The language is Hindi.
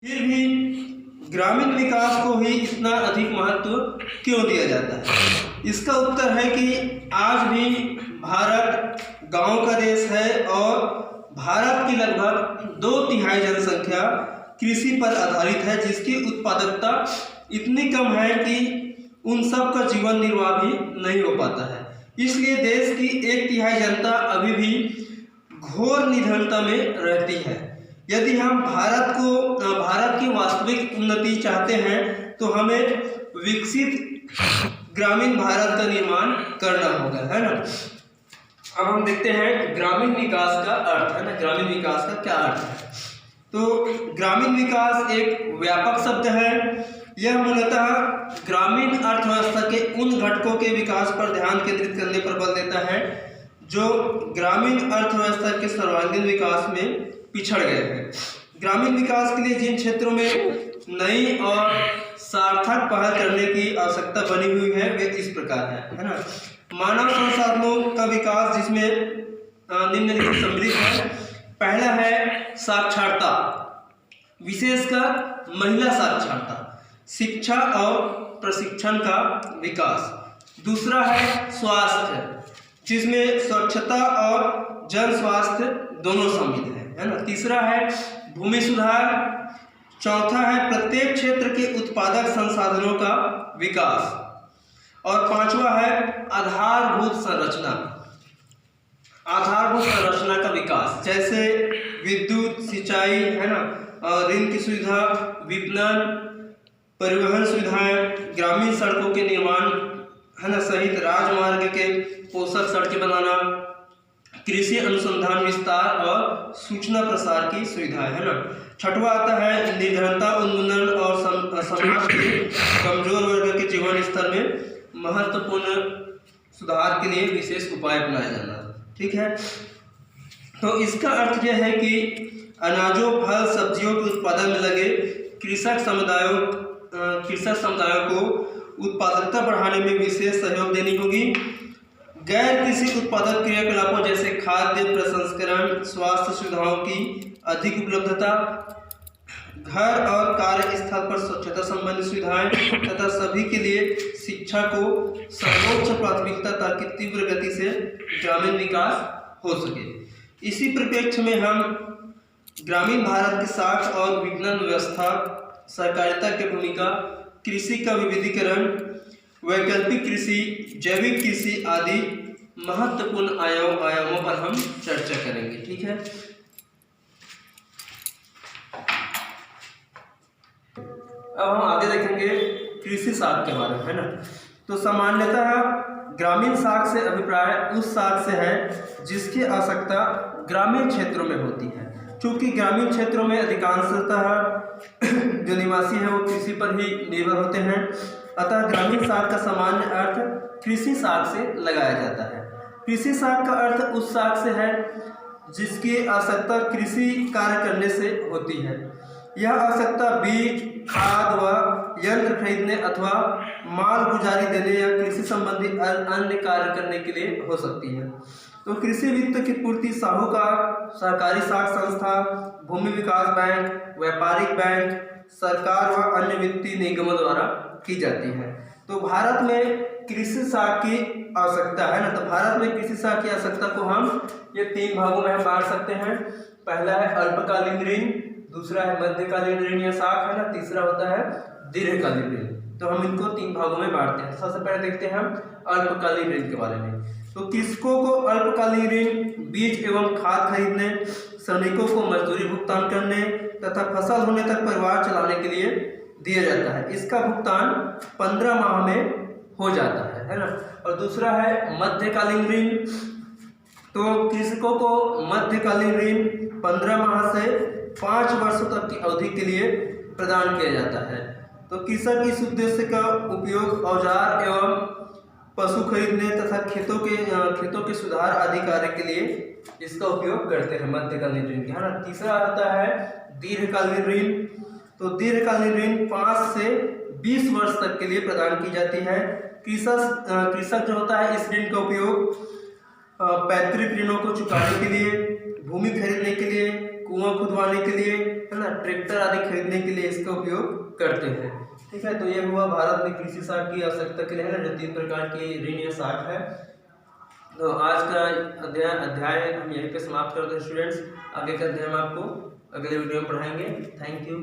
फिर भी ग्रामीण विकास को ही इतना अधिक महत्व क्यों दिया जाता है? इसका उत्तर है कि आज भी भारत गांव का देश है और भारत की लगभग 2/3 जनसंख्या कृषि पर आधारित है, जिसकी उत्पादकता इतनी कम है कि उन सब का जीवन निर्वाह भी नहीं हो पाता है। इसलिए देश की 1/3 जनता अभी भी घोर निर्धनता में रहती है। यदि हम भारत की वास्तविक उन्नति चाहते हैं तो हमें विकसित ग्रामीण भारत का निर्माण करना होगा, है ना। अब हम देखते हैं ग्रामीण विकास का अर्थ, है ना। ग्रामीण विकास का क्या अर्थ है? तो ग्रामीण विकास एक व्यापक शब्द है। यह मूलतः ग्रामीण अर्थव्यवस्था के उन घटकों के विकास पर ध्यान केंद्रित करने पर बल देता है जो ग्रामीण अर्थव्यवस्था के सर्वांगीण विकास में पिछड़ गए हैं। ग्रामीण विकास के लिए जिन क्षेत्रों में नई और सार्थक पहल करने की आवश्यकता बनी हुई है वे इस प्रकार है ना। मानव संसाधनों का विकास, जिसमें निम्नलिखित सम्मिलित है। पहला है साक्षरता, विशेषकर महिला साक्षरता, शिक्षा और प्रशिक्षण का विकास। दूसरा है स्वास्थ्य, जिसमें स्वच्छता और जन स्वास्थ्य दोनों शामिल है ना। तीसरा है भूमि सुधार। चौथा है प्रत्येक क्षेत्र के उत्पादक संसाधनों का विकास। और पांचवा है आधारभूत संरचना का विकास, जैसे विद्युत, सिंचाई, है ना, ऋण की सुविधा, विपणन, परिवहन सुविधाएं, ग्रामीण सड़कों के निर्माण, है ना, सहित राजमार्ग के पोषक सड़कें बनाना, कृषि अनुसंधान विस्तार और सूचना प्रसार की सुविधाएं, है ना। छठवां आता है निर्धनता उन्मूलन और समाज के कमजोर वर्ग के जीवन स्तर में महत्वपूर्ण सुधार के लिए विशेष उपाय अपनाया जाना। ठीक है, तो इसका अर्थ यह है कि अनाजों, फल, सब्जियों के उत्पादन में लगे कृषक समुदायों को उत्पादकता बढ़ाने में विशेष सहयोग देनी होगी। गैर कृषि उत्पादक क्रियाकलापों जैसे खाद्य प्रसंस्करण, स्वास्थ्य सुविधाओं की अधिक उपलब्धता, घर और कार्यस्थल पर स्वच्छता संबंधी सुविधाएं तथा सभी के लिए शिक्षा को सर्वोच्च प्राथमिकता, ताकि तीव्र गति से ग्रामीण विकास हो सके। इसी परिप्रेक्ष्य में हम ग्रामीण भारत के साख और विपणन व्यवस्था, सहकारिता की भूमिका, कृषि का विविधीकरण, वैकल्पिक कृषि, जैविक कृषि आदि महत्वपूर्ण आयामों पर हम चर्चा करेंगे। ठीक है, अब हम आगे देखेंगे कृषि साख के बारे में, है ना। तो सामान्यतः ग्रामीण साख से अभिप्राय उस साख से है जिसकी आवश्यकता ग्रामीण क्षेत्रों में होती है। क्योंकि ग्रामीण क्षेत्रों में अधिकांशतः जो निवासी हैं वो कृषि पर ही निर्भर होते हैं, अतः ग्रामीण साख का सामान्य अर्थ कृषि साख से लगाया जाता है। कृषि साख का अर्थ उस साख से है जिसकी आवश्यकता कृषि कार्य करने से होती है। यह आवश्यकता बीज, खाद व यंत्र खरीदने अथवा माल गुजारी देने या कृषि संबंधी अन्य कार्य करने के लिए हो सकती है। तो कृषि वित्त की पूर्ति साहूकार, सहकारी साख संस्था, भूमि विकास बैंक, व्यापारिक बैंक, सरकार व अन्य वित्तीय निगमों द्वारा की जाती है। तो भारत में कृषि साख की आवश्यकता है ना। तो भारत में कृषि साख की आवश्यकता को हम ये 3 भागों में हम बांट सकते हैं। पहला है अल्पकालीन ऋण, दूसरा है मध्यकालीन ऋण या साख, है ना, तीसरा होता है दीर्घकालीन ऋण। तो हम इनको 3 भागों में बांटते हैं। सबसे पहले देखते हैं हम अल्पकालीन ऋण के बारे में। तो कृषकों को अल्पकालीन ऋण बीज एवं खाद खरीदने, श्रमिकों को मजदूरी भुगतान करने तथा फसल होने तक परिवार चलाने के लिए दिया जाता है। इसका भुगतान 15 माह में हो जाता है ना। और दूसरा है मध्यकालीन ऋण। तो कृषकों को मध्यकालीन ऋण 15 माह से 5 वर्षों तक की अवधि के लिए प्रदान किया जाता है। तो कृषक इस उद्देश्य का उपयोग औजार एवं पशु खरीदने तथा खेतों के सुधार आदि कार्य के लिए इसका उपयोग करते हैं मध्यकालीन ऋण, है ना। तीसरा आता है दीर्घकालीन ऋण। तो दीर्घकालीन ऋण 5 से 20 वर्ष तक के लिए प्रदान की जाती है। कृषक जो होता है इस ऋण का उपयोग पैतृक ऋणों को चुकाने के लिए, भूमि खरीदने के लिए, कुआं खुदवाने के लिए, है ना, ट्रैक्टर आदि खरीदने के लिए इसका उपयोग करते हैं। ठीक है, तो ये हुआ भारत में कृषि साख की आवश्यकता के लिए, है ना, जो 3 प्रकार की ऋण या साख है। तो आज का अध्याय हम यहीं पे समाप्त करते हैं स्टूडेंट्स। आगे का अध्याय हम आपको अगले वीडियो में पढ़ाएंगे। Thank you.